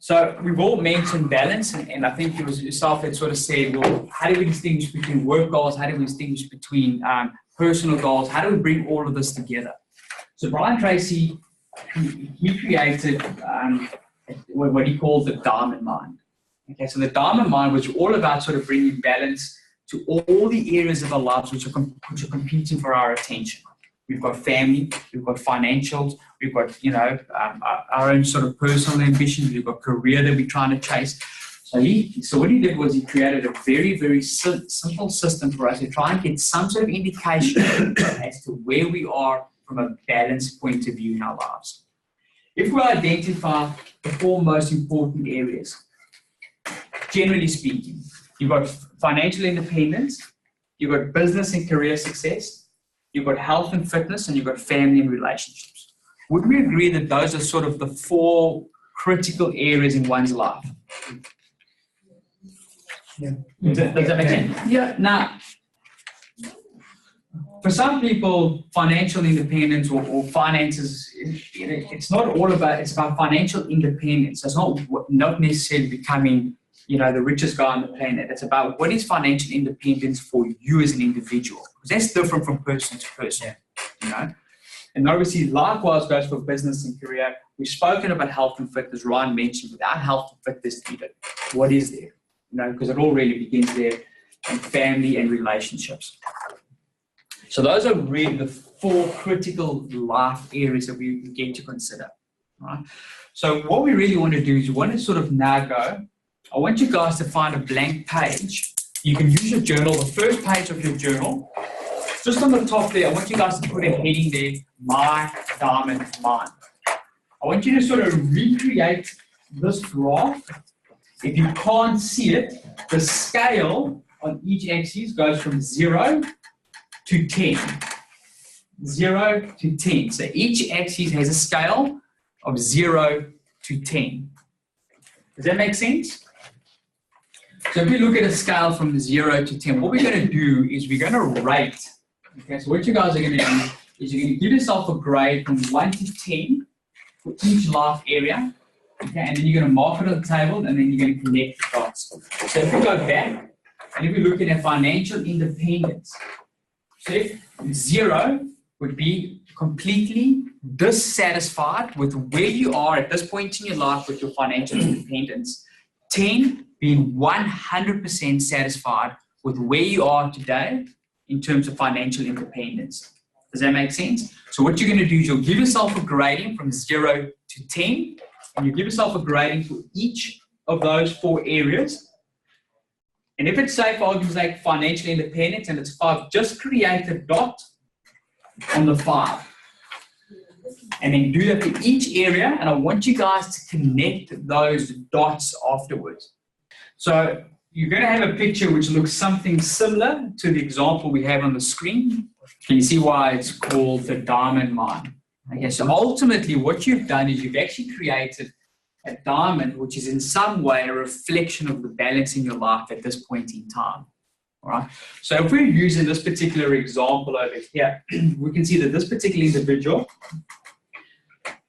So we've all mentioned balance, and I think it was yourself that sort of said, well, how do we distinguish between work goals? How do we distinguish between personal goals? How do we bring all of this together? So Brian Tracy, he created what he called the diamond mind. Okay, so the diamond mind was all about sort of bringing balance to all the areas of our lives which are competing for our attention. We've got family, we've got financials, we've got, our own sort of personal ambitions, we've got career that we're trying to chase. So what he did was he created a very, very simple system for us to try and get some sort of indication as to where we are from a balanced point of view in our lives. If we identify the four most important areas, generally speaking, you've got financial independence, you've got business and career success, you've got health and fitness, and you've got family and relationships. Would we agree that those are sort of the four critical areas in one's life? Yeah. Does that make sense? Yeah. Now, for some people, financial independence or finances, it's not all about, it's about financial independence. It's not necessarily becoming, the richest guy on the planet. It's about what is financial independence for you as an individual. Because that's different from person to person, And obviously, likewise goes for business and career. We've spoken about health and fitness. Ryan mentioned without health and fitness needed, what is there? Because it all really begins there, and family and relationships. So those are really the four critical life areas that we get to consider. Right? So what we really want to do is we want to sort of now go, I want you guys to find a blank page. You can use your journal, the first page of your journal. Just on the top there, I want you guys to put a heading there, My Diamond Mind. I want you to sort of recreate this graph. If you can't see it, the scale on each axis goes from 0 to 10. 0 to 10. So each axis has a scale of 0 to 10. Does that make sense? So if we look at a scale from 0 to 10, what we're going to do is we're going to rate. Okay, so what you guys are going to do is you're going to give yourself a grade from 1 to 10 for each life area. Okay, and then you're going to mark it on the table, and then you're going to connect the dots. So if we go back, and if we look at financial independence, so if 0 would be completely dissatisfied with where you are at this point in your life with your financial independence, 10 being 100% satisfied with where you are today in terms of financial independence. Does that make sense? So what you're going to do is you'll give yourself a grading from 0 to 10, and you give yourself a grading for each of those four areas. And if it's, say, for argument's sake, financial independence, and it's 5, just create a dot on the 5. And then do that for each area, and I want you guys to connect those dots afterwards. So you're going to have a picture which looks something similar to the example we have on the screen. Can you see why it's called the diamond mind? Okay, so ultimately what you've done is you've actually created a diamond which is in some way a reflection of the balance in your life at this point in time. All right. So if we're using this particular example over here, we can see that this particular individual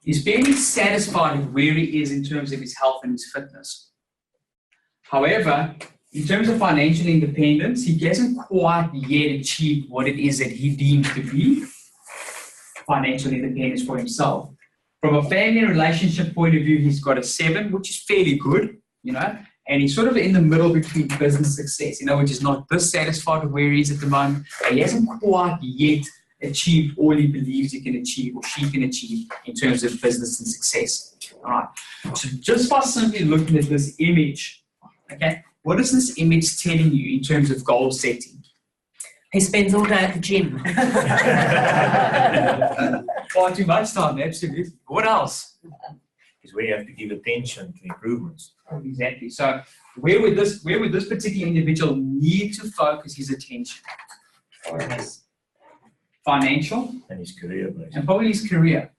is fairly satisfied with where he is in terms of his health and his fitness. However, in terms of financial independence, he hasn't quite yet achieved what it is that he deems to be financial independence for himself. From a family and relationship point of view, he's got a 7, which is fairly good, and he's sort of in the middle between business success, which is not dissatisfied with where he is at the moment. He hasn't quite yet achieved all he believes he can achieve or she can achieve in terms of business and success. All right. So just by simply looking at this image, okay, what is this image telling you in terms of goal setting? He spends all day at the gym. Far too much time, absolutely. What else? Is where you have to give attention to improvements. Exactly. So where would this particular individual need to focus his attention? Financial. And his career, basically. And probably his career.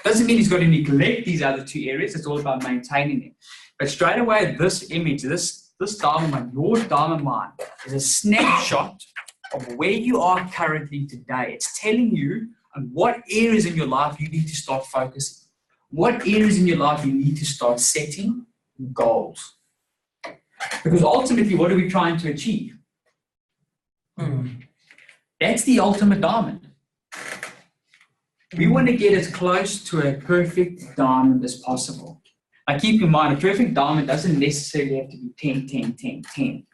Doesn't mean he's got to neglect these other two areas. It's all about maintaining them. But straight away, this image, this diamond mind, your diamond mind, is a snapshot of where you are currently today. It's telling you on what areas in your life you need to start focusing. what areas in your life you need to start setting goals. Because ultimately, what are we trying to achieve? That's the ultimate diamond. We want to get as close to a perfect diamond as possible. Now keep in mind, a perfect diamond doesn't necessarily have to be 10, 10, 10, 10.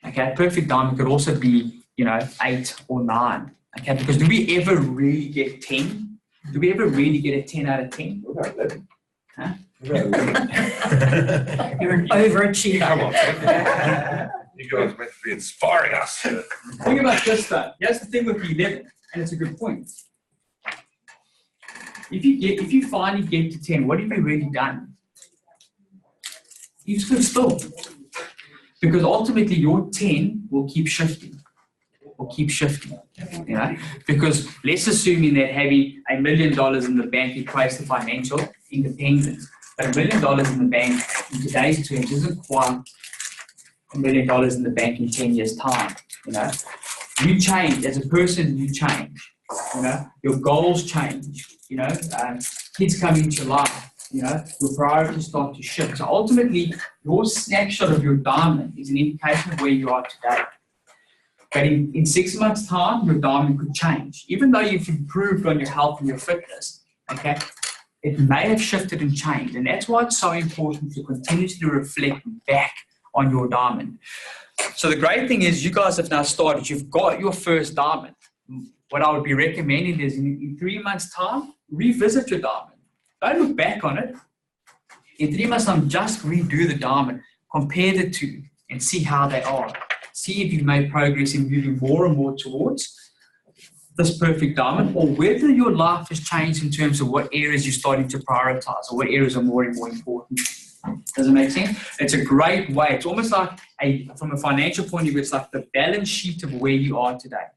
Okay, a perfect diamond could also be, 8 or 9. Okay, because do we ever really get 10? Do we ever really get a 10 out of 10? Huh? You're an overachiever. Come on, you guys are meant to be inspiring us. Think about this though. Here's the thing with 11, and it's a good point. If you finally get to 10, what have you really done? You've stood still. Because ultimately your 10 will keep shifting. Because let's assume that having $1 million in the bank equates to financial independence. But $1 million in the bank in today's terms isn't quite $1 million in the bank in 10 years' time. You change as a person. You change. Your goals change. Kids come into life. Your priorities start to shift. So ultimately, your snapshot of your diamond is an indication of where you are today. But in 6 months' time, your diamond could change. Even though you've improved on your health and your fitness, okay, it may have shifted and changed. And that's why it's so important to continuously reflect back on your diamond. So the great thing is you guys have now started. You've got your first diamond. What I would be recommending is in 3 months' time, revisit your diamond. Don't look back on it. In 3 months' time, just redo the diamond, compare the two, and see how they are. See if you've made progress in moving more and more towards this perfect diamond, or whether your life has changed in terms of what areas you're starting to prioritize, or what areas are more and more important. Does it make sense? It's a great way. It's almost like from a financial point of view, it's like the balance sheet of where you are today.